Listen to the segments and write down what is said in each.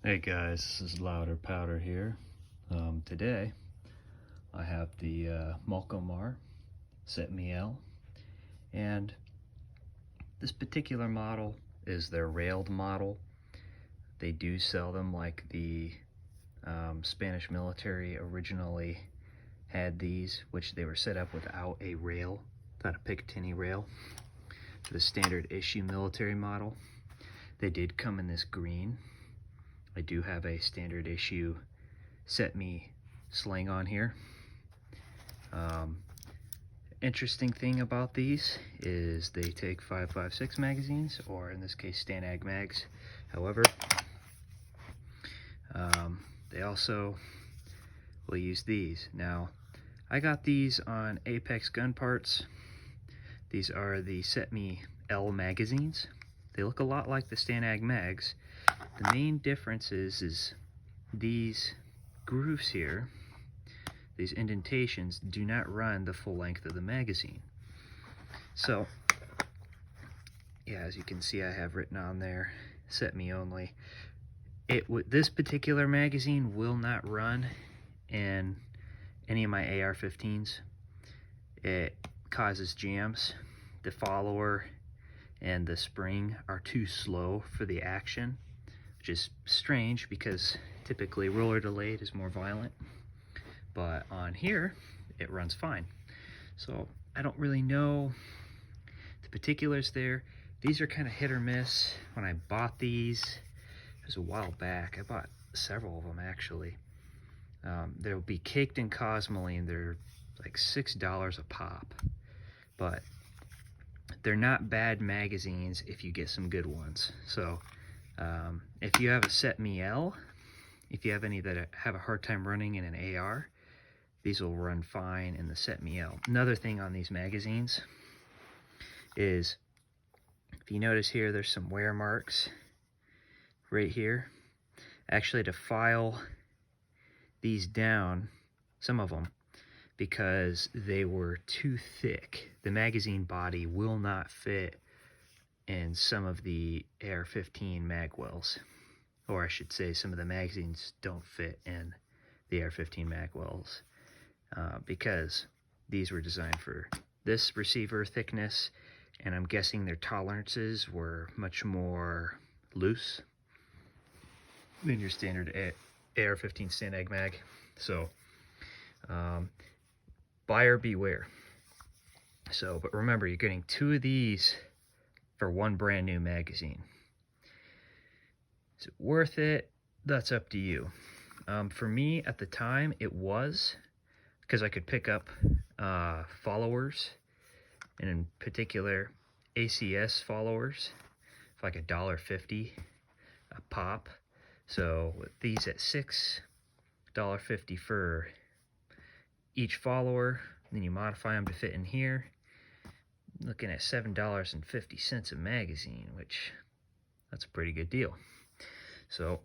Hey guys, this is Louder Powder here. Today I have the Marcolmar Cetme, and this particular model is their railed model. They do sell them like the Spanish military originally had these, which they were set up without a rail, without a Picatinny rail. For the standard issue military model, they did come in this green. I do have a standard issue Cetme sling on here. Interesting thing about these is they take 5.56 magazines, or in this case Stanag mags. However, they also will use these. Now, I got these on Apex Gun Parts. These are the Cetme L magazines. They look a lot like the Stanag mags. The main difference is these grooves here, these indentations, do not run the full length of the magazine. So, yeah, as you can see, I have written on there, Cetme only. This particular magazine will not run in any of my AR-15s. It causes jams. The follower and the spring are too slow for the action, which is strange because typically roller delayed is more violent. But on here, it runs fine. So I don't really know the particulars there. These are kind of hit or miss. When I bought these, it was a while back. I bought several of them actually. They'll be caked in cosmoline. They're like $6 a pop. But they're not bad magazines if you get some good ones. So if you have a Cetme L, if you have any that have a hard time running in an AR, these will run fine in the Cetme L. Another thing on these magazines is, if you notice here, there's some wear marks right here. Actually, to file these down, some of them, because they were too thick. The magazine body will not fit in some of the AR-15 mag wells. Or I should say, some of the magazines don't fit in the AR-15 mag wells. Because these were designed for this receiver thickness, and I'm guessing their tolerances were much more loose than your standard AR-15 Stanag mag. So buyer beware. So, but remember, you're getting 2 of these for 1 brand new magazine. Is it worth it? That's up to you. For me at the time, it was, because I could pick up followers, and in particular ACS followers for like $1.50 a pop. So with these at $6.50 for each follower, then you modify them to fit in here, looking at $7.50 a magazine, which that's a pretty good deal. So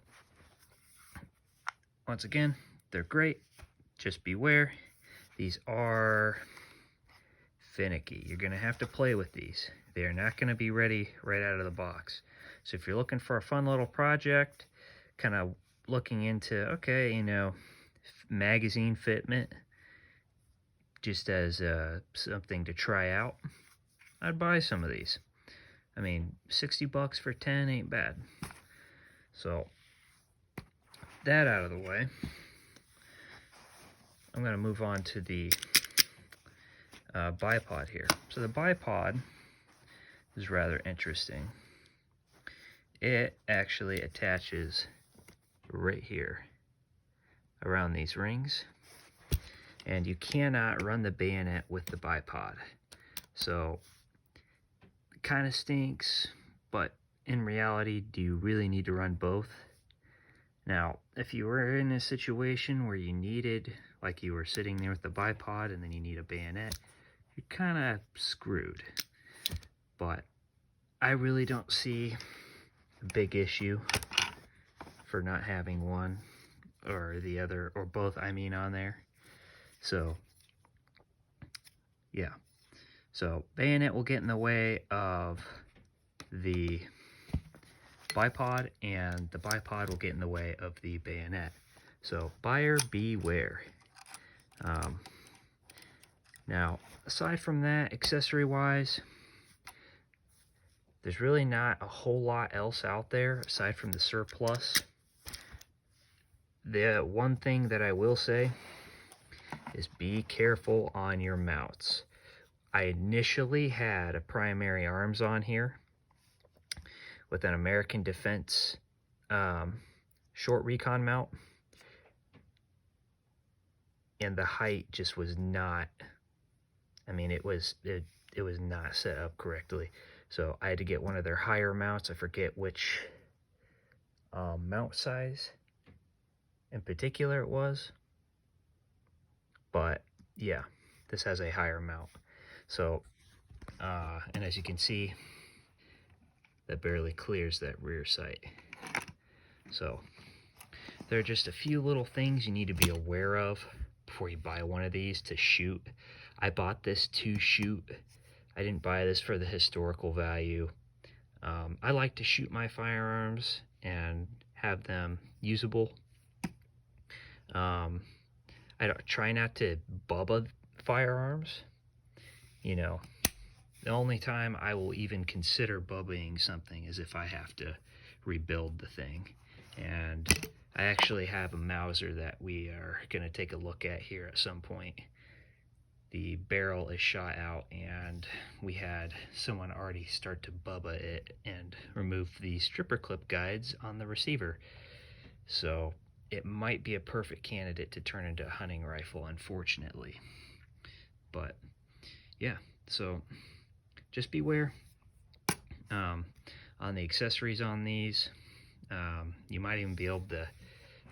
once again, they're great, just beware. These are finicky. You're going to have to play with these. They are not going to be ready right out of the box. So if you're looking for a fun little project, kind of looking into, okay, you know, magazine fitment, just as something to try out, I'd buy some of these. I mean, 60 bucks for 10 ain't bad. So that out of the way, I'm going to move on to the bipod here. So the bipod is rather interesting. It actually attaches right here around these rings, and you cannot run the bayonet with the bipod. So it kind of stinks, but in reality, do you really need to run both? Now, if you were in a situation where you needed, like you were sitting there with the bipod and then you need a bayonet, you're kind of screwed. But I really don't see a big issue for not having one or the other, or both, I mean, on there. So yeah, so bayonet will get in the way of the bipod, and the bipod will get in the way of the bayonet. So buyer beware. Now, aside from that, accessory-wise, there's really not a whole lot else out there aside from the surplus. The one thing that I will say is be careful on your mounts. I initially had a primary arms on here with an American Defense short recon mount, and the height just was not, I mean, it was not set up correctly. So I had to get one of their higher mounts. I forget which mount size in particular it was, but yeah, this has a higher mount. So and as you can see, that barely clears that rear sight. So there are just a few little things you need to be aware of before you buy one of these to shoot. I bought this to shoot. I didn't buy this for the historical value. I like to shoot my firearms and have them usable. I don't try not to bubba firearms. You know, the only time I will even consider bubbaing something is if I have to rebuild the thing. And I actually have a Mauser that we are going to take a look at here at some point. The barrel is shot out, and we had someone already start to bubba it and remove the stripper clip guides on the receiver. So it might be a perfect candidate to turn into a hunting rifle, unfortunately. But yeah, so just beware. On the accessories on these, you might even be able to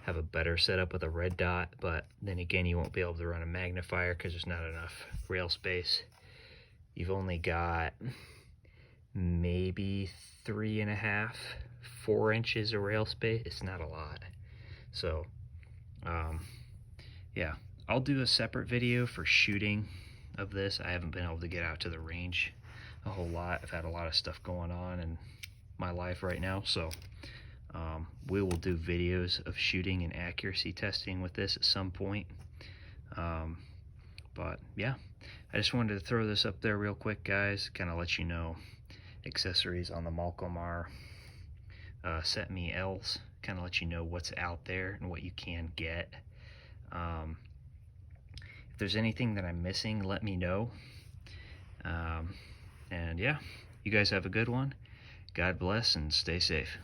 have a better setup with a red dot, but then again, you won't be able to run a magnifier because there's not enough rail space. You've only got maybe 3.5, 4 inches of rail space. It's not a lot. So yeah, I'll do a separate video for shooting of this. I haven't been able to get out to the range a whole lot. I've had a lot of stuff going on in my life right now, so we will do videos of shooting and accuracy testing with this at some point. But yeah, I just wanted to throw this up there real quick, guys, kind of let you know accessories on the Marcolmar Cetme Ls, kind of let you know what's out there and what you can get. If there's anything that I'm missing, let me know. And yeah, you guys have a good one. God bless and stay safe.